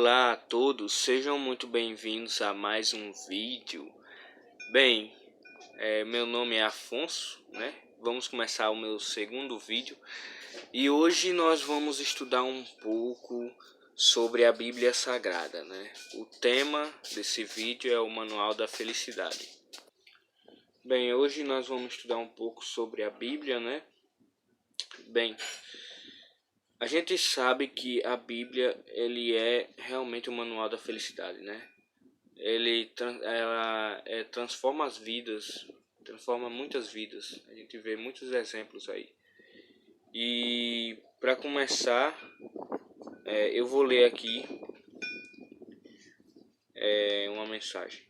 Olá a todos, sejam muito bem-vindos a mais um vídeo. Bem, meu nome é Afonso, né? Vamos começar o meu segundo vídeo e hoje nós vamos estudar um pouco sobre a Bíblia Sagrada, né? O tema desse vídeo é o Manual da Felicidade. Bem, hoje nós vamos estudar um pouco sobre a Bíblia, né? Bem, a gente sabe que a Bíblia ele é realmente o manual da felicidade, né? Ela transforma as vidas, transforma muitas vidas. A gente vê muitos exemplos aí. E para começar, eu vou ler aqui uma mensagem.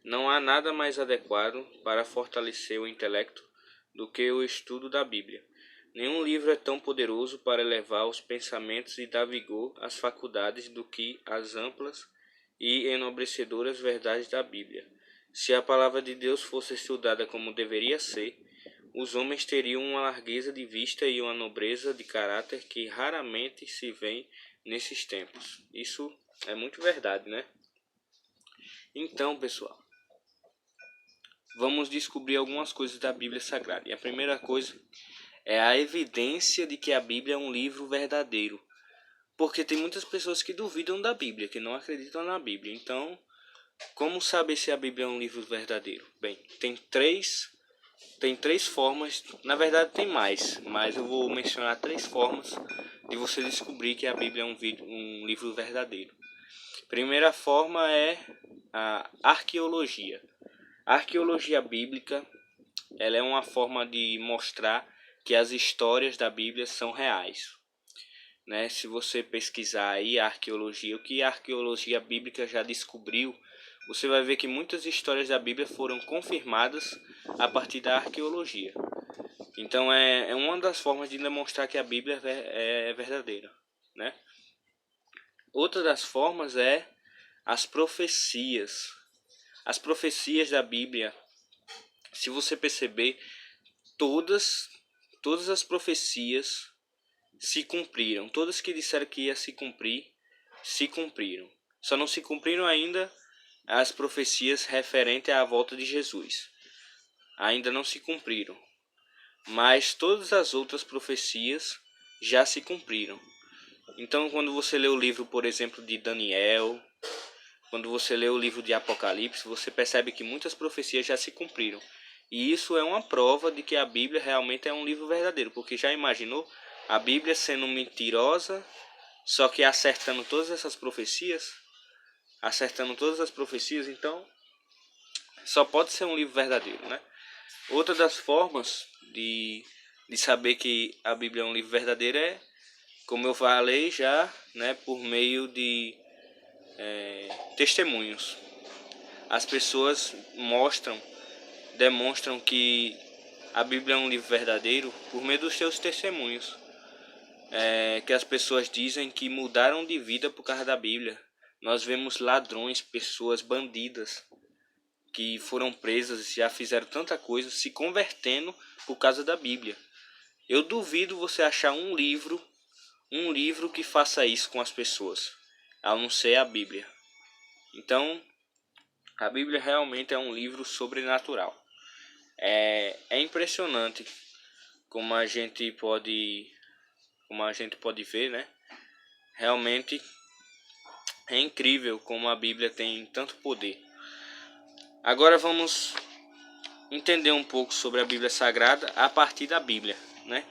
Não há nada mais adequado para fortalecer o intelecto do que o estudo da Bíblia. Nenhum livro é tão poderoso para elevar os pensamentos e dar vigor às faculdades do que as amplas e enobrecedoras verdades da Bíblia. Se a palavra de Deus fosse estudada como deveria ser, os homens teriam uma largueza de vista e uma nobreza de caráter que raramente se vê nesses tempos. Isso é muito verdade, né? Então, pessoal, vamos descobrir algumas coisas da Bíblia Sagrada. E a primeira coisa é a evidência de que a Bíblia é um livro verdadeiro. Porque tem muitas pessoas que duvidam da Bíblia, que não acreditam na Bíblia. Então, como saber se a Bíblia é um livro verdadeiro? Bem, tem três formas, na verdade tem mais, mas eu vou mencionar três formas de você descobrir que a Bíblia é um livro verdadeiro. Primeira forma é a arqueologia. A arqueologia bíblica, ela é uma forma de mostrar que as histórias da Bíblia são reais, né? Se você pesquisar aí a arqueologia, o que a arqueologia bíblica já descobriu, você vai ver que muitas histórias da Bíblia foram confirmadas a partir da arqueologia. Então é uma das formas de demonstrar que a Bíblia é verdadeira, né? Outra das formas é as profecias. As profecias da Bíblia, se você perceber, todas as profecias se cumpriram. Todas que disseram que ia se cumprir, se cumpriram. Só não se cumpriram ainda as profecias referentes à volta de Jesus. Ainda não se cumpriram. Mas todas as outras profecias já se cumpriram. Então, quando você lê o livro, por exemplo, de Daniel, quando você lê o livro de Apocalipse, você percebe que muitas profecias já se cumpriram. E isso é uma prova de que a Bíblia realmente é um livro verdadeiro. Porque já imaginou a Bíblia sendo mentirosa, só que acertando todas essas profecias? Então só pode ser um livro verdadeiro, né? Outra das formas de saber que a Bíblia é um livro verdadeiro é, como eu falei já, né, por meio de testemunhos. As pessoas demonstram que a Bíblia é um livro verdadeiro por meio dos seus testemunhos. Que as pessoas dizem que mudaram de vida por causa da Bíblia. Nós vemos ladrões, pessoas bandidas que foram presas e já fizeram tanta coisa se convertendo por causa da Bíblia. Eu duvido você achar um livro que faça isso com as pessoas, a não ser a Bíblia. Então, a Bíblia realmente é um livro sobrenatural. É impressionante como a gente pode ver, né? Realmente é incrível como a Bíblia tem tanto poder. Agora vamos entender um pouco sobre a Bíblia Sagrada a partir da Bíblia, né?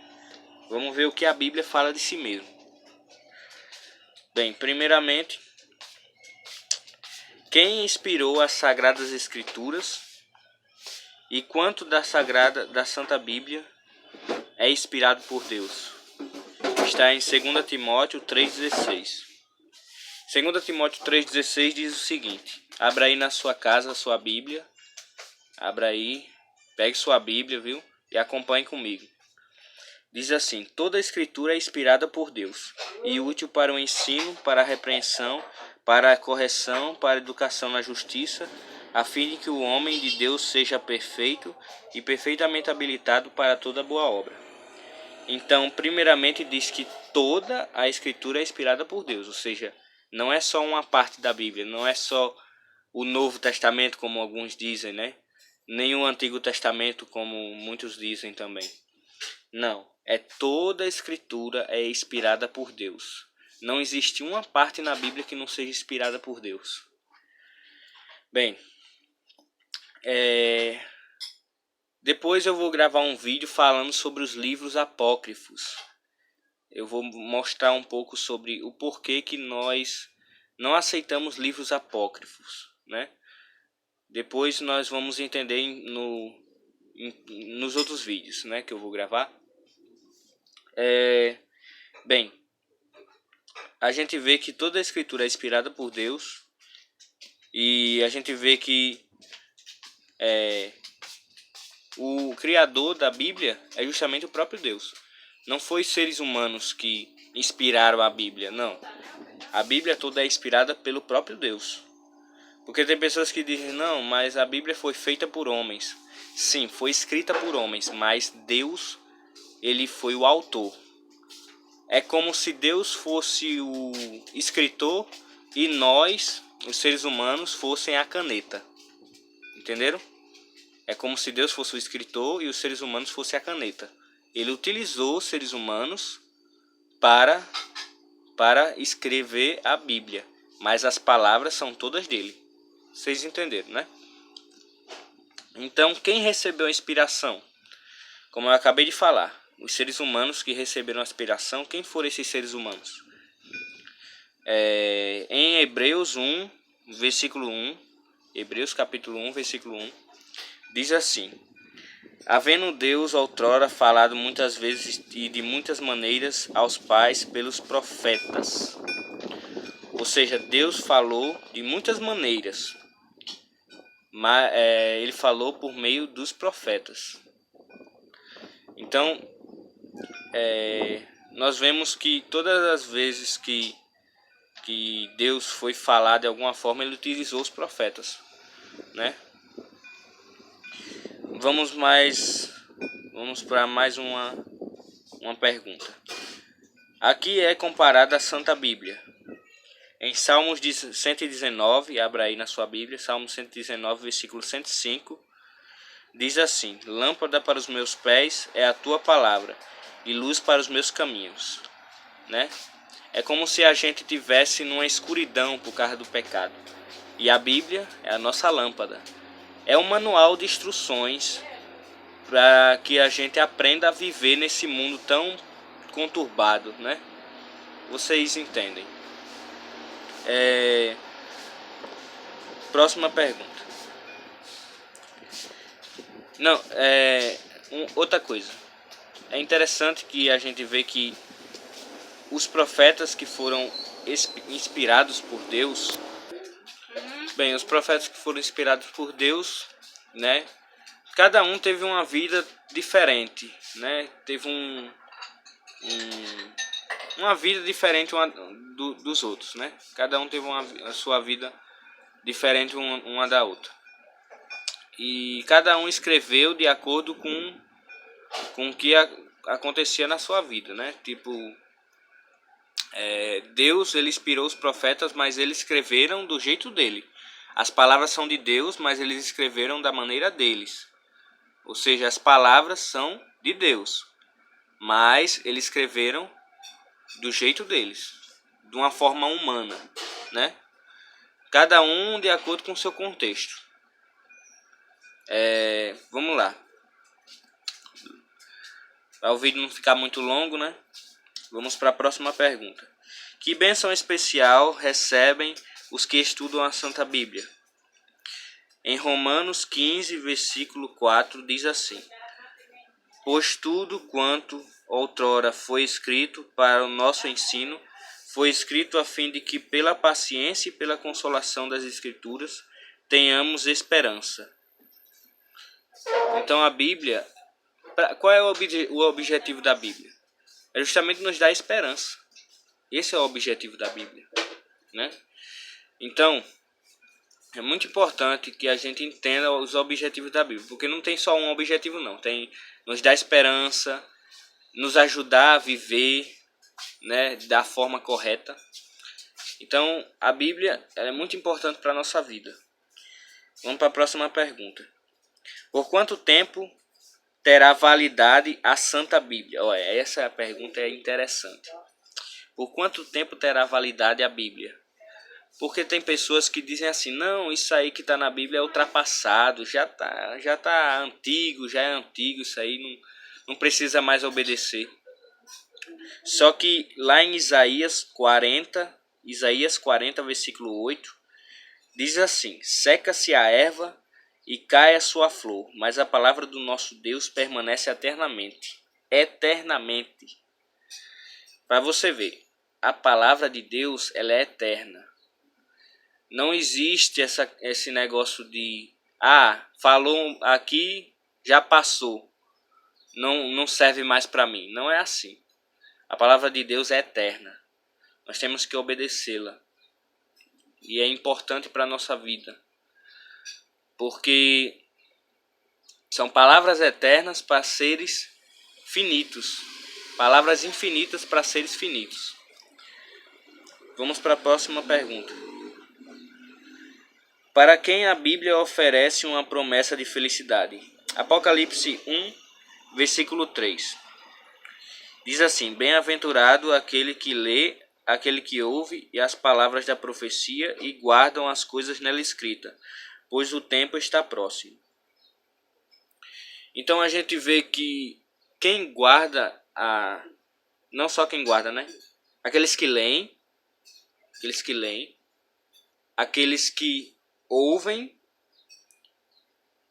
Vamos ver o que a Bíblia fala de si mesmo. Bem, primeiramente, quem inspirou as Sagradas Escrituras e quanto da Santa Bíblia é inspirado por Deus? Está em 2 Timóteo 3,16. 2 Timóteo 3,16 diz o seguinte: abra aí na sua casa a sua Bíblia. Abra aí, pegue sua Bíblia, viu? E acompanhe comigo. Diz assim: toda a escritura é inspirada por Deus e útil para o ensino, para a repreensão, para a correção, para a educação na justiça, a fim de que o homem de Deus seja perfeito e perfeitamente habilitado para toda boa obra. Então, primeiramente diz que toda a escritura é inspirada por Deus, ou seja, Não é só uma parte da Bíblia, não é só o Novo Testamento, como alguns dizem, né? Nem o Antigo Testamento, como muitos dizem também. Não, é toda a Escritura é inspirada por Deus. Não existe uma parte na Bíblia que não seja inspirada por Deus. Bem, depois eu vou gravar um vídeo falando sobre os livros apócrifos. Eu vou mostrar um pouco sobre o porquê que nós não aceitamos livros apócrifos, né? Depois nós vamos entender nos outros vídeos, né, que eu vou gravar. Bem, a gente vê que toda a Escritura é inspirada por Deus. E a gente vê que o criador da Bíblia é justamente o próprio Deus. Não foi seres humanos que inspiraram a Bíblia, não. A Bíblia toda é inspirada pelo próprio Deus. Porque tem pessoas que dizem, não, mas a Bíblia foi feita por homens. Sim, foi escrita por homens, mas Deus, ele foi o autor. É como se Deus fosse o escritor e nós, os seres humanos, fossem a caneta. Entenderam? É como se Deus fosse o escritor e os seres humanos fossem a caneta. Ele utilizou os seres humanos para escrever a Bíblia, mas as palavras são todas dele. Vocês entenderam, né? Então, quem recebeu a inspiração? Como eu acabei de falar, os seres humanos que receberam a inspiração, quem foram esses seres humanos? Em Hebreus 1, versículo 1, Hebreus capítulo 1, versículo 1, diz assim: havendo Deus outrora falado muitas vezes e de muitas maneiras aos pais pelos profetas. Ou seja, Deus falou de muitas maneiras, mas ele falou por meio dos profetas. Então, nós vemos que todas as vezes que Deus foi falar de alguma forma, ele utilizou os profetas, né? Vamos para mais uma pergunta. Aqui é comparada a Santa Bíblia. Em Salmos 119, abra aí na sua Bíblia, Salmos 119, versículo 105, diz assim: lâmpada para os meus pés é a tua palavra e luz para os meus caminhos, né? É como se a gente tivesse numa escuridão por causa do pecado. E a Bíblia é a nossa lâmpada. É um manual de instruções para que a gente aprenda a viver nesse mundo tão conturbado, né? Vocês entendem. Próxima pergunta. Não, outra coisa. É interessante que a gente vê que os profetas que foram inspirados por Deus, bem, os profetas que foram inspirados por Deus, né? Cada um teve uma vida diferente, né? Teve uma vida diferente dos outros, né? Cada um teve a sua vida diferente uma da outra. E cada um escreveu de acordo com o que acontecia na sua vida, né? Tipo, Deus, ele inspirou os profetas, mas eles escreveram do jeito dele. As palavras são de Deus, mas eles escreveram da maneira deles. Ou seja, as palavras são de Deus, mas eles escreveram do jeito deles, de uma forma humana, né? Cada um de acordo com o seu contexto. Vamos lá. Para o vídeo não ficar muito longo, né? Vamos para a próxima pergunta. Que bênção especial recebem os que estudam a Santa Bíblia? Em Romanos 15, versículo 4, diz assim: pois tudo quanto outrora foi escrito para o nosso ensino, foi escrito a fim de que pela paciência e pela consolação das Escrituras tenhamos esperança. Então a Bíblia, qual é o objetivo da Bíblia? É justamente nos dar esperança. Esse é o objetivo da Bíblia, né? Então, é muito importante que a gente entenda os objetivos da Bíblia, porque não tem só um objetivo não, tem nos dar esperança, nos ajudar a viver, né, da forma correta. Então, a Bíblia ela é muito importante para a nossa vida. Vamos para a próxima pergunta. Por quanto tempo terá validade a Santa Bíblia? Olha, essa pergunta é interessante. Por quanto tempo terá validade a Bíblia? Porque tem pessoas que dizem assim, não, isso aí que está na Bíblia é ultrapassado, já tá antigo, já é antigo, isso aí não precisa mais obedecer. Só que lá em Isaías 40, versículo 8, diz assim, seca-se a erva e cai a sua flor, mas a palavra do nosso Deus permanece eternamente. Eternamente. Para você ver, a palavra de Deus ela é eterna. Não existe esse negócio de falou aqui, já passou, não serve mais para mim. Não é assim. A palavra de Deus é eterna. Nós temos que obedecê-la. E é importante para a nossa vida. Porque são palavras eternas para seres finitos. Palavras infinitas para seres finitos. Vamos para a próxima pergunta. Para quem a Bíblia oferece uma promessa de felicidade? Apocalipse 1, versículo 3. Diz assim, bem-aventurado aquele que lê, aquele que ouve e as palavras da profecia e guardam as coisas nela escritas, pois o tempo está próximo. Então a gente vê que quem guarda, não só quem guarda, né? Aqueles que leem, aqueles que ouvem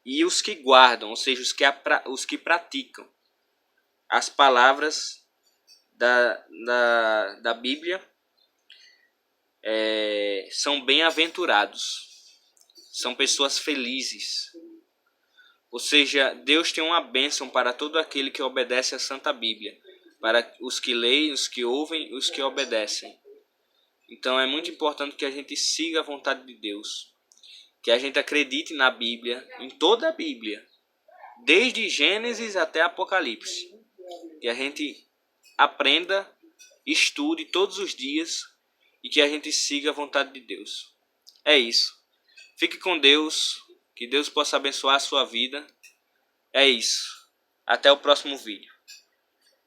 e os que guardam, ou seja, os que praticam as palavras da Bíblia são bem-aventurados, são pessoas felizes. Ou seja, Deus tem uma bênção para todo aquele que obedece à Santa Bíblia, para os que leem, os que ouvem e os que obedecem. Então é muito importante que a gente siga a vontade de Deus, que a gente acredite na Bíblia, em toda a Bíblia, desde Gênesis até Apocalipse, que a gente aprenda, estude todos os dias e que a gente siga a vontade de Deus. É isso. Fique com Deus, que Deus possa abençoar a sua vida. É isso. Até o próximo vídeo.